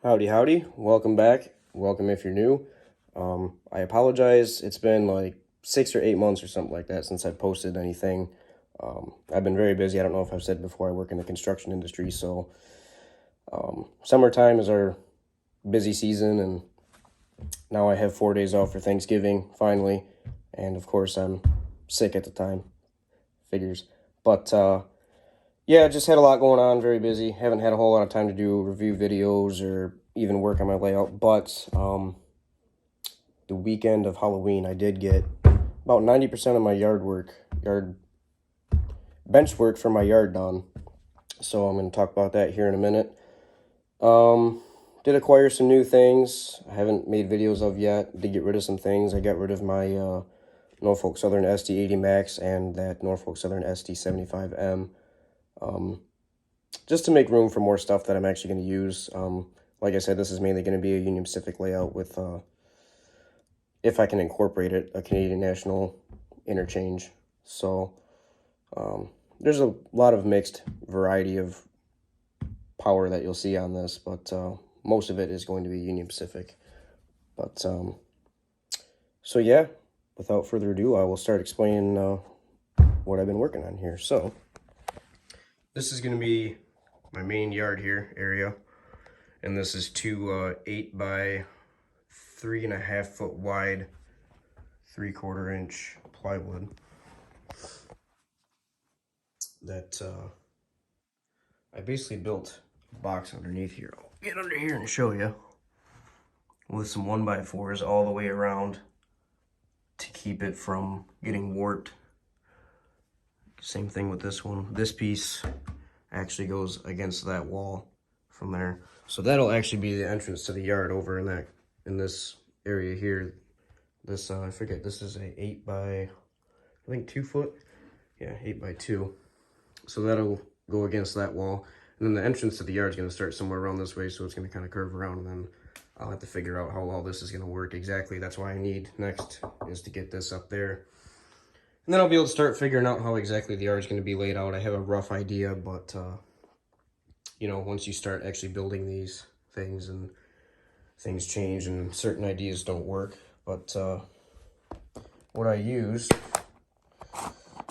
Howdy, howdy. Welcome back. Welcome if you're new. I apologize. It's been like 6 or 8 months or something like that since I've posted anything. I've been very busy. I don't know if I've said before, I work in the construction industry, so summertime is our busy season, and now I have 4 days off for Thanksgiving, finally. And of course, I'm sick at the time. Figures. But yeah, just had a lot going on, very busy. Haven't had a whole lot of time to do review videos or even work on my layout, but the weekend of Halloween, I did get about 90% of my bench work for my yard done. So I'm going to talk about that here in a minute. Did acquire some new things I haven't made videos of yet. Did get rid of some things. I got rid of my Norfolk Southern SD80 Max and that Norfolk Southern SD75M. Just to make room for more stuff that I'm actually going to use. Like I said, this is mainly going to be a Union Pacific layout with, if I can incorporate it, a Canadian National interchange. So there's a lot of mixed variety of power that you'll see on this, but most of it is going to be Union Pacific. But so yeah, without further ado, I will start explaining what I've been working on here. So this is going to be my main yard here area, and this is two 8 by 3.5 foot wide 3/4 inch plywood that I basically built a box underneath here. I'll get under here and show you, with some 1x4s all the way around to keep it from getting warped. Same thing with this one. This piece actually goes against that wall from there. So that'll actually be the entrance to the yard over in this area here. This I forget, this is a 8 by, I think 2 foot. Yeah, 8 by 2. So that'll go against that wall. And then the entrance to the yard is going to start somewhere around this way, so it's going to kind of curve around, and then I'll have to figure out how all this is going to work exactly. That's why I need next is to get this up there. And then I'll be able to start figuring out how exactly the yard is going to be laid out. I have a rough idea, but, you know, once you start actually building these things and things change and certain ideas don't work. But what I use is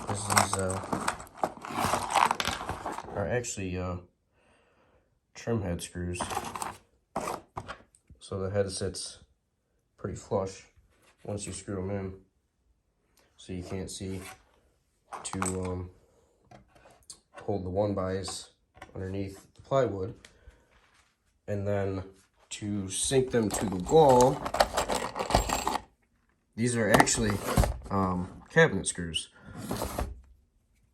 these are actually trim head screws. So the head sits pretty flush once you screw them in. So you can't see to hold the 1x's underneath the plywood. And then to sink them to the wall, these are actually cabinet screws.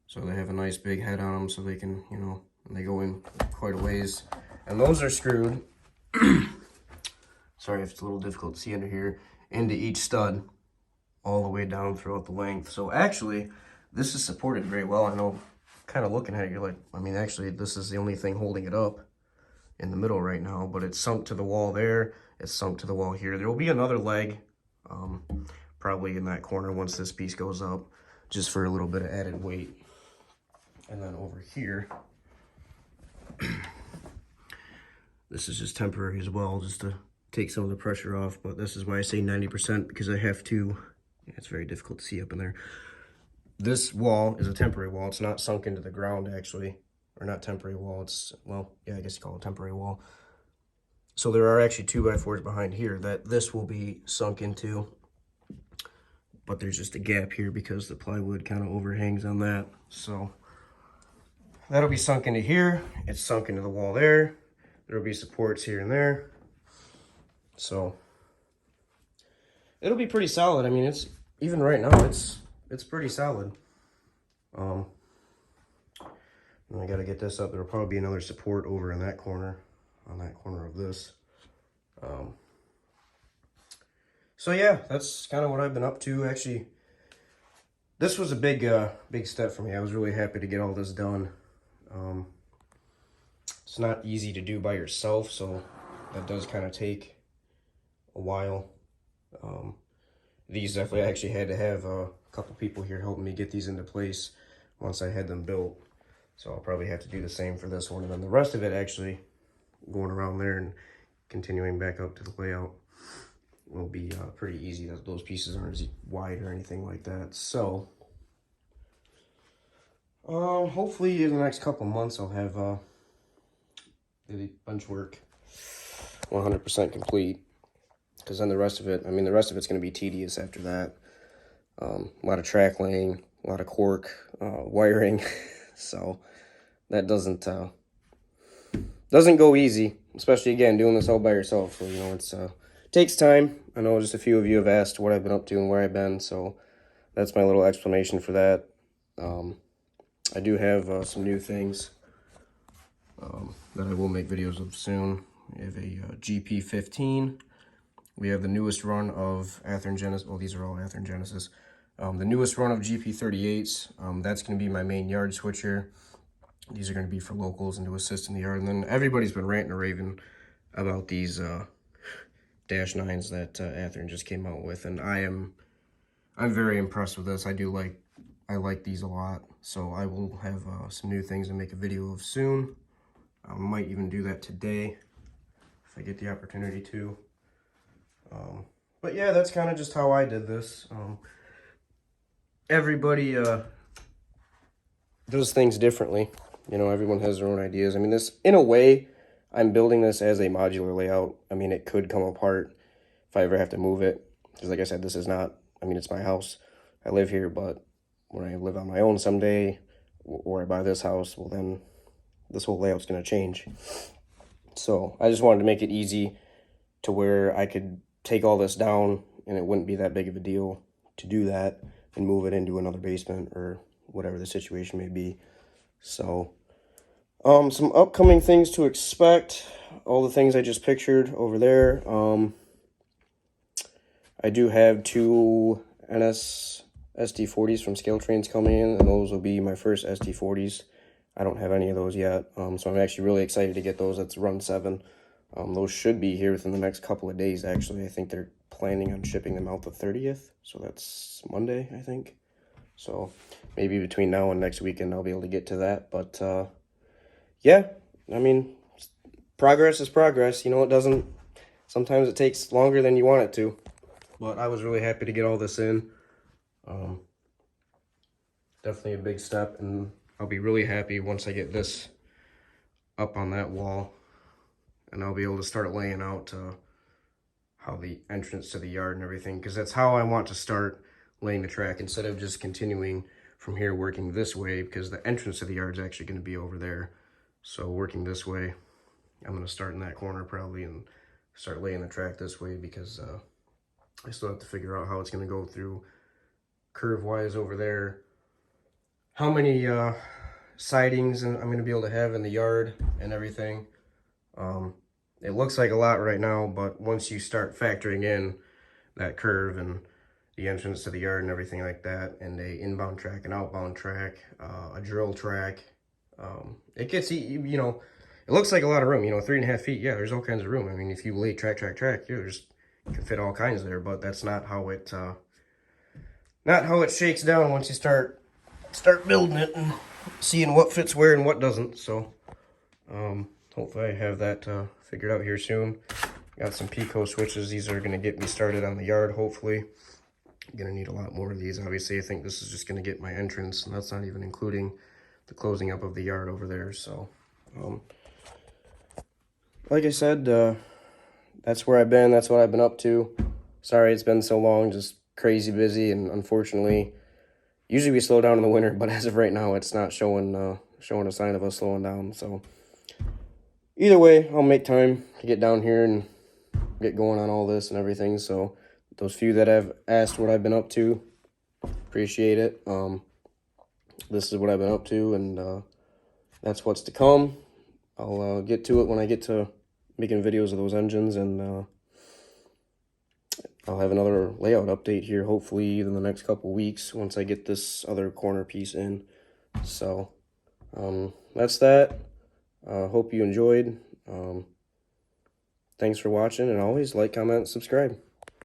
So they have a nice big head on them, so they can, you know, they go in quite a ways. And those are screwed, sorry if it's a little difficult to see under here, into each stud all the way down throughout the length. So actually, this is supported very well. I know, kind of looking at it, you're like, I mean, actually, this is the only thing holding it up in the middle right now, but it's sunk to the wall there. It's sunk to the wall here. There will be another leg, probably in that corner once this piece goes up, just for a little bit of added weight. And then over here, this is just temporary as well, just to take some of the pressure off. But this is why I say 90%, because I have to, it's very difficult to see up in there. This wall is a temporary wall. It's not sunk into the ground, actually. Or not temporary wall, it's, well, yeah, I guess you call it a temporary wall. So there are actually 2x4s behind here that this will be sunk into. But there's just a gap here because the plywood kind of overhangs on that. So that'll be sunk into here. It's sunk into the wall there. There'll be supports here and there. So it'll be pretty solid. I mean, it's, even right now, it's pretty solid. And I got to get this up. There'll probably be another support over in that corner, on that corner of this. So yeah, that's kind of what I've been up to. Actually, this was a big step for me. I was really happy to get all this done. It's not easy to do by yourself, so that does kind of take a while. These definitely, I actually had to have a couple people here helping me get these into place once I had them built. So I'll probably have to do the same for this one. And then the rest of it, actually going around there and continuing back up to the layout will be pretty easy. Those pieces aren't as wide or anything like that. So hopefully in the next couple months I'll have the Benchwork 100% complete, because then the rest of it, I mean, the rest of it's going to be tedious after that. A lot of track laying, a lot of cork wiring, so that doesn't go easy, especially again doing this all by yourself. So, you know, it takes time. I know just a few of you have asked what I've been up to and where I've been, so that's my little explanation for that. I do have some new things that I will make videos of soon. We have a GP15. We have the newest run of Athearn Genesis. Well, these are all Athearn Genesis. The newest run of GP38s. That's going to be my main yard switcher. These are going to be for locals and to assist in the yard. And then everybody's been ranting and raving about these Dash 9s that Athearn just came out with, and I'm very impressed with this. I like these a lot, so I will have some new things to make a video of soon. I might even do that today if I get the opportunity to. But yeah, that's kind of just how I did this. Everybody does things differently. You know, everyone has their own ideas. I mean, this, in a way, I'm building this as a modular layout. I mean, it could come apart if I ever have to move it. Because like I said, this is not, I mean, it's my house. I live here, but when I live on my own someday, or I buy this house, well then this whole layout's going to change. So I just wanted to make it easy to where I could take all this down and it wouldn't be that big of a deal to do that and move it into another basement or whatever the situation may be. So some upcoming things to expect, all the things I just pictured over there. I do have 2 NS SD40s from Scale Trains coming in, and those will be my first SD40s. I don't have any of those yet, so I'm actually really excited to get those. That's run 7. Those should be here within the next couple of days, actually. I think they're planning on shipping them out the 30th, so that's Monday, I think. So maybe between now and next weekend I'll be able to get to that. But yeah, I mean, progress is progress. You know, it doesn't, sometimes it takes longer than you want it to. But I was really happy to get all this in. Definitely a big step, and I'll be really happy once I get this up on that wall, and I'll be able to start laying out how the entrance to the yard and everything, because that's how I want to start laying the track, instead of just continuing from here working this way, because the entrance to the yard is actually going to be over there. So working this way, I'm going to start in that corner probably and start laying the track this way, because I still have to figure out how it's going to go through curve-wise over there, how many sidings I'm going to be able to have in the yard and everything. It looks like a lot right now, but once you start factoring in that curve and the entrance to the yard and everything like that, and a inbound track, an outbound track, a drill track, it gets, you know, it looks like a lot of room. You know, 3.5 feet, yeah, there's all kinds of room. I mean, if you lay track, you can fit all kinds there, but that's not how it shakes down once you start building it and seeing what fits where and what doesn't. So hopefully I have that figured out here soon. Got some Pico switches. These are going to get me started on the yard, hopefully. I'm going to need a lot more of these. Obviously, I think this is just going to get my entrance, and that's not even including the closing up of the yard over there. So like I said, that's where I've been. That's what I've been up to. Sorry it's been so long, just crazy busy, and unfortunately, usually we slow down in the winter, but as of right now, it's not showing a sign of us slowing down. So either way, I'll make time to get down here and get going on all this and everything. So those few that have asked what I've been up to, appreciate it. This is what I've been up to, and that's what's to come. I'll get to it when I get to making videos of those engines, and I'll have another layout update here, hopefully in the next couple weeks, once I get this other corner piece in. So that's that. Hope you enjoyed. Thanks for watching, and always like, comment, subscribe.